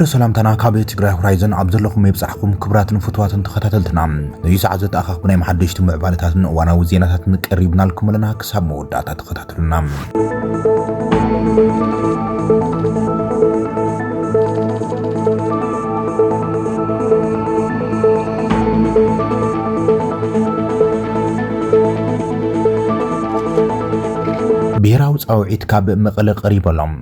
كبر سلام تناكابي تجري هورايزن عبد الله ميبصحكم كبرات فوتوات تخاتلتنا نيس عزت اخ بناي محدشت معبالتات وانا وزينات نقربنا لكم لنا حساب مودات تخاتلنا ብሔራዊ ጻውዒት ካብ መቐለ ቀሪበሎም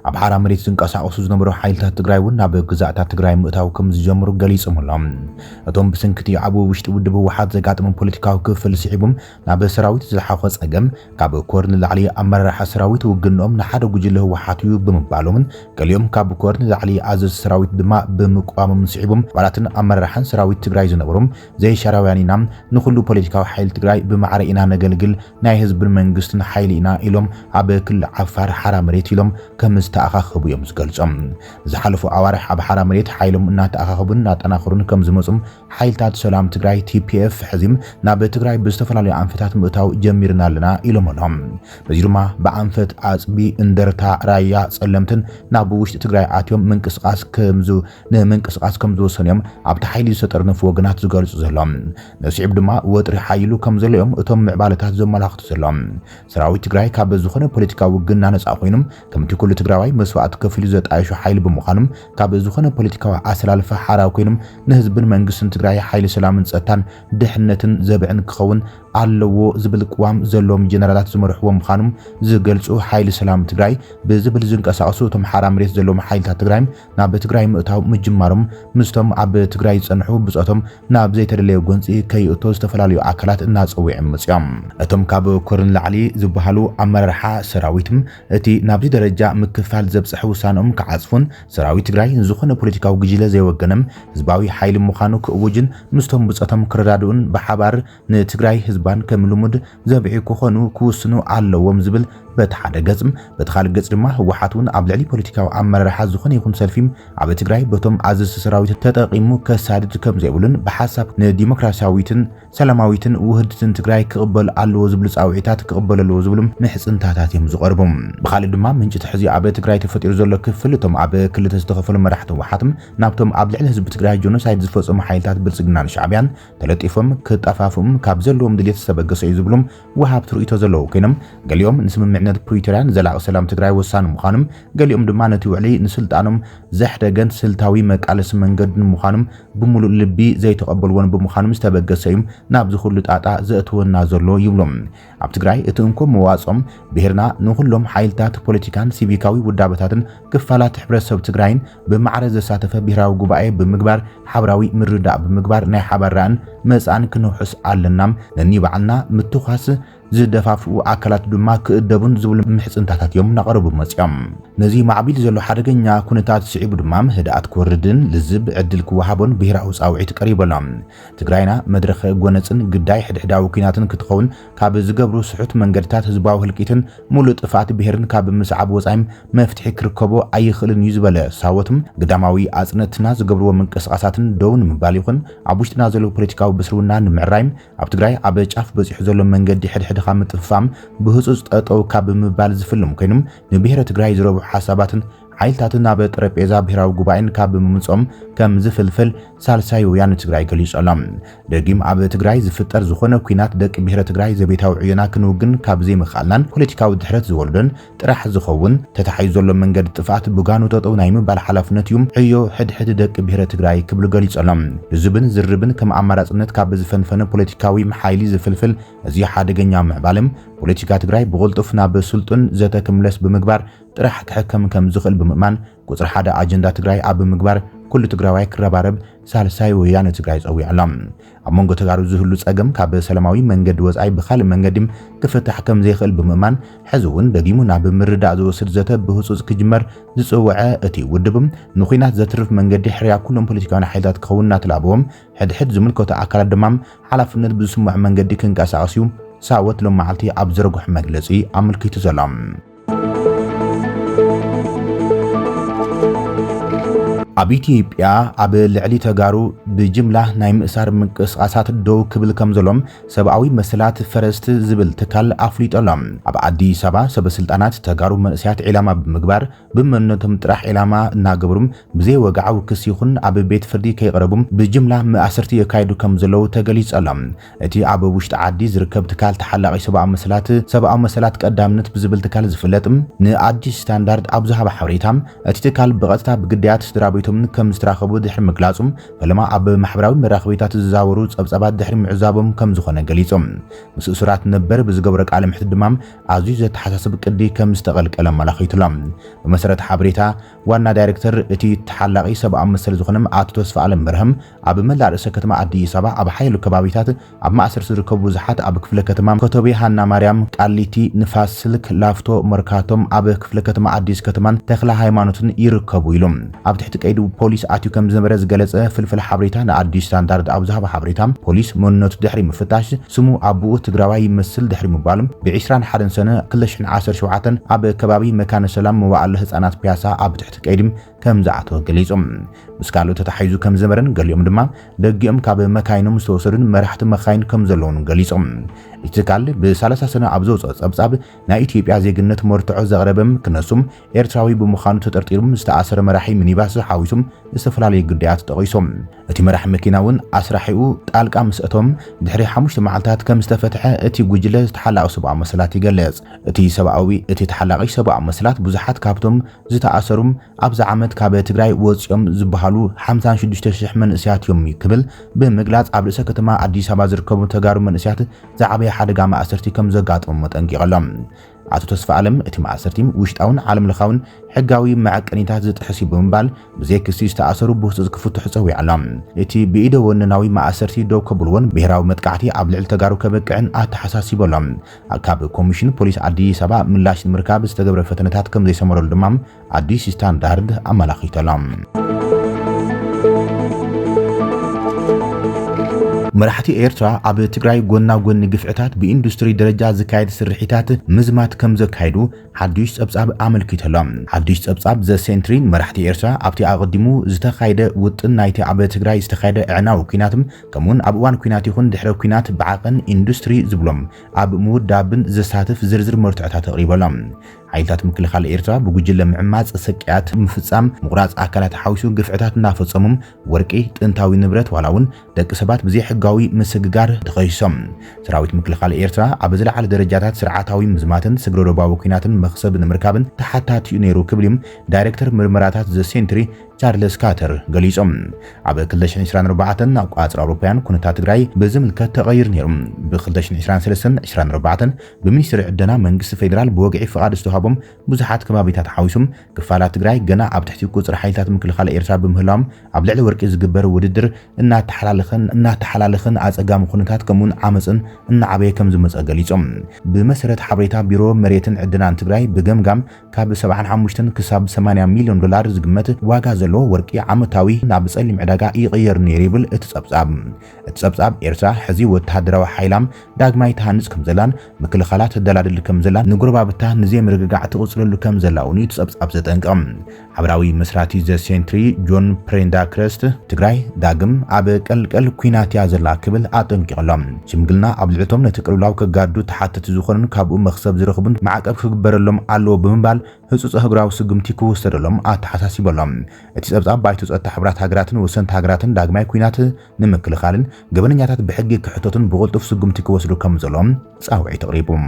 ኣብ ሓራ መሬት ዝንቀሳቐሱ ዝነበሩ ሓይልታት ትግራይ እውን ናብ ግዛእታት ትግራይ ምእታው ከም ዝጀምሩ ገሊጾምሎም እቶም ብስንክቲ ኣብ ውሽጢ ውድብ ህወሓት ዘጋጥሙ ፖለቲካዊ ክፍል ስዒቦም ናብ ሰራዊት ዝለሓኸ ጸገም ካብ ኮርን ላዕሊ ኣመራርሓ ሰራዊት ውግኖም ንሓደ ጉጅለ ህወሓት እዩ ብምባሎምን ገሊኦም ካብ ኮርን ላዕሊ ኣዘዝ ሰራዊት ድማ ብምቋሞም ስዒቦም ባላትን ኣመራርሓን ሰራዊት ትግራይ ዝነበሩም ዘይሻራውያኒና ንኹሉ ፖለቲካዊ ሓይል ትግራይ ብማዕረ ኢና ነገልግል ናይ ህዝብን መንግስትን ሓይሊ ኢና ኢሎም ኣብ ክልል ዓፋር ሓራ መሬት ኢሎም ከም ዝተኣኻኸቡ እዮም ዝገልጾም ዝሓለፉ ኣዋርሕ ኣብ ሓራ መሬት ሓይሎም እናተኣኻኸቡን እናጠናኸሩን ከም ዝመጹም ሓይልታት ሰላም ትግራይ TPF ሕዚም ናብ ትግራይ ብዝተፈላለዩ ኣንፈታት ምእታው ጀሚርና ኣለና ኢሎም ኣሎም በዚ ድማ ብኣንፈት ኣጽቢ እንደርታ ራያ ጸለምትን ናብ ውሽጢ ትግራይ ኣትዮም ምንቅስቃስ ከም ዝወሰንዮም ኣብቲ ሓይሊ ዝተጠርነፉ ወገናት ዝገልጹ ዘሎም ነስዒብ ድማ ወጥሪ ሓይሉ ከም ዘለዮም እቶም ምዕባለታት ዘመላኽቱ ዘሎም ሰራዊት ትግራይ ካብ ዝኾነ ፖለቲካዊ ውግና ነፃ ኮይኖም ከምቲ ኩሉ ትግራዋይ መስዋዕት ከፊሉ ዘጣይሹ ሓይሊ ብምዃኖም ካብ ዝኾነ ፖለቲካዊ ኣሰላልፋ ሓራዊ ኮይኖም ንህዝብን መንግስትን ትግራይ ሓይሊ ሰላምን ጸጥታን ድሕነትን ዘብዕን ክኸውን ኣለዎ ዝብል ቅዋም ዘሎም ጀነራላት ዝመርሕዎ ምዃኖም ዝገልጹ ሓይሊ ሰላም ትግራይ ብዝብል ዝንቀሳቐሱ እቶም ሓራ መሬት ዘሎም ሓይልታት ትግራይ ናብ ትግራይ ምእታው ምጅማሮም ምስቶም ኣብ ትግራይ ዝጸንሑ ብጾቶም ናብ ዘይተደለየ ጎንፂ ከይእቶ ዝተፈላለዩ ኣካላት እናጸውዑ መጽዮም እቶም ካብ ኮርን ላዕሊ ዝበሃሉ ኣመራርሓ ሰራዊትም እቲ ናብዚ ደረጃ ምክፋል ዘብጽሕ ውሳኖም ከዓጽፉን ሰራዊት ትግራይ ዝኾነ ፖለቲካዊ ግጅለ ዘይወገነም ህዝባዊ ሓይሊ ምዃኑ ክእውጅን ምስቶም ብጾቶም ክረዳድኡን ብሓባር ንትግራይ ህዝባን ከም ልሙድ ዘብዒ ክኾኑ ክውስኑ ኣለዎም ዝብል በተሓደ ገጽም በተኻል ገጽ ድማ ህወሓቱን ኣብ ልዕሊ ፖለቲካዊ ኣመራርሓ ዝኾነ ይኹን ሰልፊም ኣብ ትግራይ በቶም ኣዘዝ ሰራዊት ተጠቂሙ ከሳድድ ከም ዘይብሉን ብሓሳብ ንዲሞክራሲያዊትን ሰላማዊትን ውህድትን ትግራይ ክቕበል ኣለዎ ዝብል ጻውዒታት ክቕበል ኣለዎ ዝብሉም ምሕጽንታታት እዮም ዝቐርቡም ብኻልእ ድማ ምንጭ ሕዚ ኣብ ትግራይ ተፈጢሩ ዘሎ ክፍል እቶም ኣብ ክልተ ዝተኸፈሉ መራሕቲ ህወሓትም ናብቶም ኣብ ልዕሊ ህዝቢ ትግራይ ጆኖሳይድ ዝፈጸሙ ሓይልታት ብልጽግናን ሻዕብያን ተለጢፎም ክጠፋፍም ካብ ዘለዎም ድሌት ዝተበገሰ እዩ ዝብሉም ወሃብቲ ርእይቶ ዘለዉ ኮይኖም ገሊኦም ንስምምዕነት ፕሪቶሪያን ዘላቒ ሰላም ትግራይ ወሳኒ ምዃኖም ገሊኦም ድማ ነቲ ውዕሊ ንስልጣኖም ዘሕደገን ስልታዊ መቃለሲ መንገድን ምዃኖም ብምሉእ ልቢ ዘይተቐበልዎን ብምዃኖም ዝተበገሰ እዩ ናብ ዝኹሉ ጣጣ ዘእትወና ዘሎ ይብሎም ኣብ ትግራይ እቲ እንኮም መዋጾም ብሄርና ንኹሎም ሓይልታት ፖለቲካን ሲቪካዊ ውዳበታትን ክፋላት ሕብረተሰብ ትግራይን ብማዕረ ዘሳተፈ ብሄራዊ ጉባኤ ብምግባር ሓበራዊ ምርዳእ ብምግባር ናይ ሓበራን መጻን ክንውሕስ ኣለናም ነኒ በዓልና ምትኻስ ዝደፋፍኡ ኣካላት ድማ ክእደቡን ዝብል ምሕጽንታታት እዮም ናቀረቡ መጽኦም ነዚ ማዕቢል ዘሎ ሓደገኛ ኩነታት ስዒቡ ድማ ህድኣት ክወርድን ልዝብ ዕድል ክወሃቦን ብሄራዊ ጻውዒት ቀሪበሎም ትግራይና መድረኽ ጎነጽን ግዳይ ሕድሕዳዊ ኩናትን ክትኸውን ካብ ዝገብሩ ስሑት መንገድታት ህዝባዊ ህልቂትን ሙሉእ ጥፋት ብሄርን ካብ ምስዓብ ወጻይም መፍትሒ ክርከቦ ኣይኽእልን እዩ ዝበለ ሳወትም ግዳማዊ ኣጽነትና ዝገብርዎ ምንቅስቃሳትን ደው ንምባል ይኹን ኣብ ውሽጥና ዘሎ ፖለቲካዊ ብስርውና ንምዕራይም ኣብ ትግራይ ኣብ ጫፍ በፂሑ ዘሎ መንገዲ ሕድሕድ ምጥፋም ብህጹጽ ጠጠው ካብ ምባል ዝፍልም ኮይኖም ንብሄረ ትግራይ ዝረብሑ ሓሳባትን ሓይልታትን ናብ ጠረጴዛ ብሄራዊ ጉባኤን ካብ ምምጾም ከም ዝፍልፍል ሳልሳይ ወያነ ትግራይ ገሊጾሎም ደጊም ኣብ ትግራይ ዝፍጠር ዝኾነ ኩናት ደቂ ብሄረ ትግራይ ዘቤታዊ ዕዮና ክንውግን ካብ ዘይምኻልናን ፖለቲካዊ ድሕረት ዝወልዶን ጥራሕ ዝኸውን ተታሒዙ ዘሎ መንገዲ ጥፋት ብጋኑ ጠጠው ናይ ምባል ሓላፍነት እዩ ዕዮ ሕድሕድ ደቂ ብሄረ ትግራይ ክብል ገሊጾሎም ዝብን ዝርብን ከም ኣማራጽነት ካብ ዝፈንፈነ ፖለቲካዊ ሓይሊ ዝፍልፍል እዚ ሓደገኛ ምዕባለም ፖለቲካ ትግራይ ብቕልጡፍ ናብ ስልጡን ዘተክምለስ ብምግባር ጥራሕ ክሕከም ከም ዝኽእል ብምእማን ቁጽሪ ሓደ ኣጀንዳ ትግራይ ኣብ ምግባር ኩሉ ትግራዋይ ክረባረብ ሳልሳይ ወያነ ትግራይ ጸዊዕሎም ኣብ መንጎ ተጋሩ ዝህሉ ጸገም ካብ ሰላማዊ መንገዲ ወጻይ ብኻልእ መንገዲም ክፍታሕ ከም ዘይኽእል ብምእማን ሕዚ እውን ደጊሙ ናብ ምርዳእ ዝወስድ ዘተ ብህጹጽ ክጅመር ዝጽውዐ እቲ ውድብም ንኹናት ዘትርፍ መንገዲ ሕርያ ኩሎም ፖለቲካዊ ሓይልታት ክኸውን እናተላብዎም ሕድሕድ ዝምልከቱ ኣካላት ድማ ሓላፍነት ብዝስሙዕ መንገዲ ክንቀሳቐሱ ሳወት ሎም መዓልቲ ኣብ ዝረጉሕ መግለጺ ኣመልኪቱ ዘሎም ኣብ ኢትዮጵያ ኣብ ልዕሊ ተጋሩ ብጅምላ ናይ ምእሳር ምንቅስቃሳት ደው ክብል ከም ዘሎም ሰብኣዊ መሰላት ፈረስቲ ዝብል ትካል ኣፍሊጦሎም ኣብ ኣዲስ አበባ ሰበስልጣናት ተጋሩ መንእስያት ዒላማ ብምግባር ብመነቶም ጥራሕ ዒላማ እናገበሩም ብዘይ ወግዓዊ ክስ ይኹን ኣብ ቤት ፍርዲ ከይቀረቡም ብጅምላ መኣሰርቲ የካይዱ ከም ዘለው ተገሊጾሎም እቲ ኣብ ውሽጢ ዓዲ ዝርከብ ትካል ተሓላቂ ሰብኣዊ መሰላት ቀዳምነት ብዝብል ትካል ዝፍለጥም ንኣዲስ ስታንዳርድ ኣብ ዝሃበ ሓበሬታም እቲ ትካል ብቐጥታ ብግዳያት ስድራቤቶም ከም ዝተራኸቡ ድሕሪ ምግላጹም ፈለማ ኣብ ማሕበራዊ መራኸቢታት ዝዛወሩ ጸብጸባት ድሕሪ ምዕዛቦም ከም ዝኾነ ገሊጾም ምስ እሱራት ነበር ብዝገብረ ቃለ ምሕትት ድማ ኣዝዩ ዘተሓሳስብ ቅዲ ከም ዝተቐልቀለ መላኺቱሎም ብመሰረት ሓበሬታ ዋና ዳይሬክተር እቲ ተሓላቂ ሰብኣዊ መሰል ዝኾነ ኣቶ ተስፋኣለም በርሀም ኣብ መላእ ርእሰ ከተማ ኣዲስ አበባ ኣብ ሓይሉ ከባቢታት ኣብ ማእሰር ዝርከቡ ብዙሓት ኣብ ክፍለ ከተማ ኮተቤ ሃና ማርያም ቃሊቲ ንፋስ ስልክ ላፍቶ መርካቶም ኣብ ክፍለ ከተማ ኣዲስ ከተማን ተኽለ ሃይማኖትን ይርከቡ ኢሎም ኣብ ትሕቲ ቀይዲ ፖሊስ ኣትዩ ከም ዝነበረ ዝገለጸ ፍልፍል ሓበሬታ ንኣዲስ ስታንዳርድ ኣብ ዝሃበ ሓበሬታ ፖሊስ መንነቱ ድሕሪ ምፍታሽ ስሙ ኣቡኡ ትግራዋይ ይመስል ድሕሪ ምባሎም ብ21 ሰነ 2017 ኣብ ከባቢ መካነ ሰላም መዋዕለ ህፃናት ፒያሳ ኣብ ትሕቲ ቀይዲ ከም ዝኣተወ ገሊጾም ምስ ካልኦት ተታሒዙ ከም ዝነበረን ገሊኦም ድማ ደጊኦም ካብ መካይኖም ዝተወሰዱን መራሕቲ መካይን ከም ዘለውን ገሊጾም እቲ ትካል ብ30 ሰነ ኣብ ዘውፅኦ ጸብጻብ ናይ ኢትዮጵያ ዜግነት መርትዖ ዘቕረበም ክነሱም ኤርትራዊ ብምዃኑ ተጠርጢሮም ዝተኣሰረ መራሒ ሚኒባስ ሓዊሱም ዝተፈላለዩ ጉዳያት ጠቒሶም እቲ መራሒ መኪና እውን ኣስራሒኡ ጣልቃ ምስእቶም ድሕሪ 5 መዓልታት ከም ዝተፈትሐ እቲ ጉጅለ ተሓላቂ ሰብኣዊ መሰላት ይገልጽ እቲ ተሓላቂ ሰብኣዊ መሰላት ብዙሓት ካብቶም ዝተኣሰሩም ኣብዛ ዓመት ካብ ትግራይ ወጽኦም ዝበሃሉ 56000 መንእስያት እዮም ክብል ብምግላጽ ኣብ ርእሰ ከተማ ኣዲስ አበባ ዝርከቡ ተጋሩ መንእስያት ዝዓበየ ሓደጋ ማእሰርቲ ከም ዘጋጥሞም ጠንቂቖሎም ኣቶ ተስፋኣለም እቲ ማእሰርቲ ውሽጣውን ዓለም ለኻውን ሕጋዊ መዐቀኒታት ዝጥሕስ ብምባል ብዘይ ክሲ ዝተኣሰሩ ብህፁፅ ክፍትሑ ፀዊዖሎም እቲ ብኢደ ወነናዊ ማእሰርቲ ደው ከብልዎን ብሄራዊ መጥቃዕቲ ኣብ ልዕሊ ተጋሩ ከበቅዕን ኣተሓሳሲቦሎም ካብ ኮሚሽን ፖሊስ ኣዲስ አበባ ምላሽ ንምርካብ ዝተገብረ ፈተነታት ከም ዘይሰመረሉ ድማ ኣዲስ ስታንዳርድ ኣመላኺቶሎም መራሕቲ ኤርትራ ኣብ ትግራይ ጎና ጎኒ ግፍዕታት ብኢንዱስትሪ ደረጃ ዝካየድ ስርሒታት ምዝማት ከም ዘካይዱ ሓዱሽ ጸብጻብ ኣመልኪቶሎም ሓዱሽ ጸብጻብ ዘሴንትሪ መራሕቲ ኤርትራ ኣብቲ ኣቐዲሙ ዝተኻየደ ውጥን ናይቲ ኣብ ትግራይ ዝተኻየደ ዕናዊ ኩናትም ከምውን ኣብ እዋን ኩናት ይኹን ድሕረ ኩናት ብዓቐን ኢንዱስትሪ ዝብሎም ኣብ ምውዳብን ዘሳትፍ ዝርዝር መርትዖታት ኣቕሪቦሎም ሓይልታት ምክልኻል ኤርትራ ብጉጅለ ምዕማጽ ሰቂያት ምፍጻም ምቑራጽ ኣካላት ሓዊሱ ግፍዕታት እናፈጸሙም ወርቂ ጥንታዊ ንብረት ዋላውን ደቂ ሰባት ብዘይ ሕጋዊ ምስግጋር ተኸይሶም ሰራዊት ምክልኻል ኤርትራ ኣብ ዝለዓለ ደረጃታት ስርዓታዊ ምዝማትን ስግረዶባዊ ኩናትን መኽሰብ ንምርካብን ተሓታትዩ ነይሩ ክብልዮም ዳይሬክተር ምርመራታት ዘሴንትሪ ቻርልስ ካተር ገሊጾም ኣብ 2024 ኣቋጽር ኣውሮፓውያን ኩነታት ትግራይ ብዝምልከት ተቐይር ነይሩ ብ2023-24 ብሚኒስትሪ ዕደና መንግስቲ ፌደራል ብወግዒ ፍቓድ ዝተዋሃቦም ብዙሓት ከባቢታት ሓዊሱም ክፋላት ትግራይ ገና ኣብ ትሕቲ ቁጽሪ ሓይልታት ምክልኻል ኤርትራ ብምህላዎም ኣብ ልዕሊ ወርቂ ዝግበር ውድድር እናተሓላለኸን ኣጸጋሚ ኩነታት ከምውን ዓመፅን እናዓበየ ከም ዝመጸ ገሊጾም ብመሰረት ሓበሬታ ቢሮ መሬትን ዕድናን ትግራይ ብገምጋም ካብ 75 ክሳብ 80 ሚልዮን ዶላር ዝግመት ዋጋ ዘሎ ወርቂ ዓመታዊ ናብ ጸሊም ዕዳጋ ይቕየር ነይሩ ይብል እቲ ጸብጻብ ኤርትራ ሕዚ ወተሃደራዊ ሓይላም ዳግማይ ተሃንጽ ከም ዘላን ምክልኻላት ተደላድል ከም ዘላን ንጉረባብታ ንዘይ ምርግጋዕ ትቕጽለሉ ከም ዘላውን እቲ ጸብጻብ ዘጠንቀም ሓበራዊ መስራቲ ዘሴንትሪ ጆን ፕሬንዳክረስት ትግራይ ዳግም ኣብ ቀልቀል ኩናት እያ ዘላ ክብል ኣጠንቂቖሎም ሽምግልና ኣብ ልዕቶም ነቲ ቅልውላው ከጋዱ ተሓተቲ ዝኾኑን ካብኡ መኽሰብ ዝረኽቡን ማዕቀብ ክግበረሎም ኣለዎ ብምባል ህጹጽ ህግራዊ ስጉምቲ ክወሰደሎም ኣተሓሳሲቦሎም እቲ ጸብጻብ ባይቶ ጸጥታ ሕብራት ሃገራትን ወሰንቲ ሃገራትን ዳግማይ ኩናት ንምክልኻልን ገበነኛታት ብሕጊ ክሕተቱን ብቕልጡፍ ስጉምቲ ክወስዱ ከም ዘሎም ጻውዒ ተቕሪቦም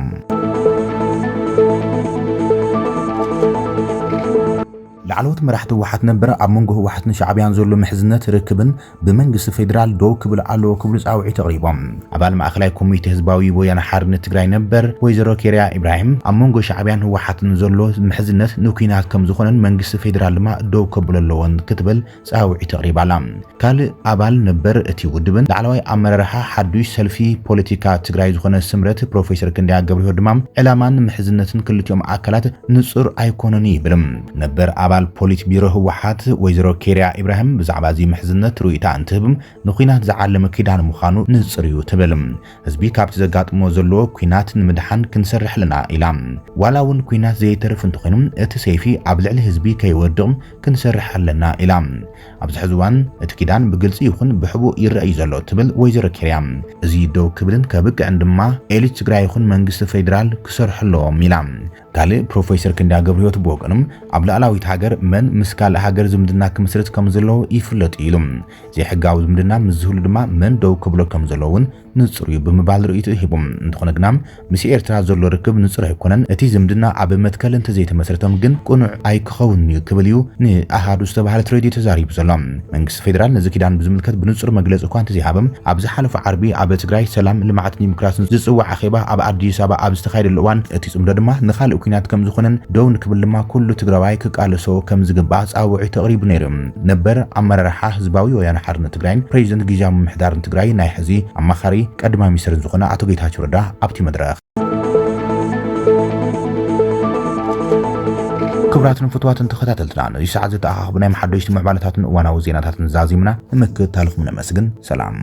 لعلوت مرحت واحد نبر أمونجه واحد نشعبيان زلوا محزنة ركبن بمنجس فيدرال دو كبل علو كبل أوعي تقريبا عبال ما أخلاي كوميتي هزباوي ويانا حرن تجراي نبر ويزرو كيريا إبراهيم أمونجه شعبيان هو واحد نزلوا محزنة نوكينات كم زخون منجس فيدرال ما دو كبل اللون كتبل أوعي تقريبا لام قال عبال نبر اتي ودبن لعلوي أمرها حدوش سلفي بوليتيكا تجراي زخون السمرة بروفيسور كنديا قبل هدمام إلامان محزنة كل يوم أكلات نصر أيكونني برم نبر عبال ኣባል ፖሊት ቢሮ ህወሓት ወይዘሮ ኬርያ ኢብራሂም ብዛዕባ እዚ ምሕዝነት ሩኢታ እንትህብም ንኩናት ዝዓለመ ኪዳን ምዃኑ ንጽር እዩ ትብል ህዝቢ ካብቲ ዘጋጥሞ ዘለዎ ኩናት ንምድሓን ክንሰርሕ ኣለና ኢላ ዋላ እውን ኩናት ዘይተርፍ እንትኾይኑ እቲ ሰይፊ ኣብ ልዕሊ ህዝቢ ከይወድቕ ክንሰርሕ ኣለና ኢላ ኣብዚ ሕዚ እዋን እቲ ኪዳን ብግልፂ ይኹን ብሕቡእ ይረአይ ዘሎ ትብል ወይዘሮ ኬርያ እዚ ደው ክብልን ከብቅዕን ድማ ኤሊት ትግራይ ይኹን መንግስቲ ፌደራል ክሰርሕ ኣለዎም ኢላ ካልእ ፕሮፌሰር ክንደያ ገብረህይወት ብወገኖም ኣብ ላዕላዊት ሃገር መን ምስ ካልእ ሃገር ዝምድና ክምስርት ከም ዘለዎ ይፍለጥ ኢሉ ዘይሕጋዊ ዝምድና ምስ ዝህሉ ድማ መን ደው ክብሎ ከም ዘለዎ እውን ንጹር እዩ ብምባል ርእይቱ ሂቦም እንትኾነ ግና ምስ ኤርትራ ዘሎ ርክብ ንጹር ኣይኮነን እቲ ዝምድና ኣብ መትከል እንተዘይተመስረቶም ግን ቁኑዕ ኣይክኸውን እዩ ክብል እዩ ንኣሃዱ ዝተባሃለት ሬድዮ ተዛሪቡ ዘሎ መንግስቲ ፌደራል ነዚ ኪዳን ብዝምልከት ብንጹር መግለፂ እኳ እንተዘይሃበም ኣብ ዝሓለፈ ዓርቢ ኣብ ትግራይ ሰላም ልምዓትን ዲሞክራሲን ዝጽዋዕ ኣኼባ ኣብ ኣዲስ ኣበባ ኣብ ዝተኻየደሉ እዋን እቲ ጽምዶ ድማ ንኻልእ ኩናት ከም ዝኾነን ደው ንክብል ድማ ኩሉ ትግራዋይ ክቃለሶ ከም ዝግባእ ጻውዒት ተቕሪቡ ነይሩ ነበር ኣመራርሓ ህዝባዊ ወያነ ሓርነት ትግራይን ፕሬዚደንት ጊዜያዊ ምምሕዳርን ትግራይ ናይ ሕዚ ኣማኻሪ ቀዳማይ ሚኒስትር ዝኾነ ኣቶ ጌታቸው ረዳ ኣብቲ መድረኽ ክብራትን ፍትዋትን ተኸታተልትና ነዚ ሰዓት ዝተኣኻኽቡ ናይ መሓደሽቲ ምዕባለታትን እዋናዊ ዜናታትን ዛዚምና ንምክትታልኩም ነመስግን ሰላም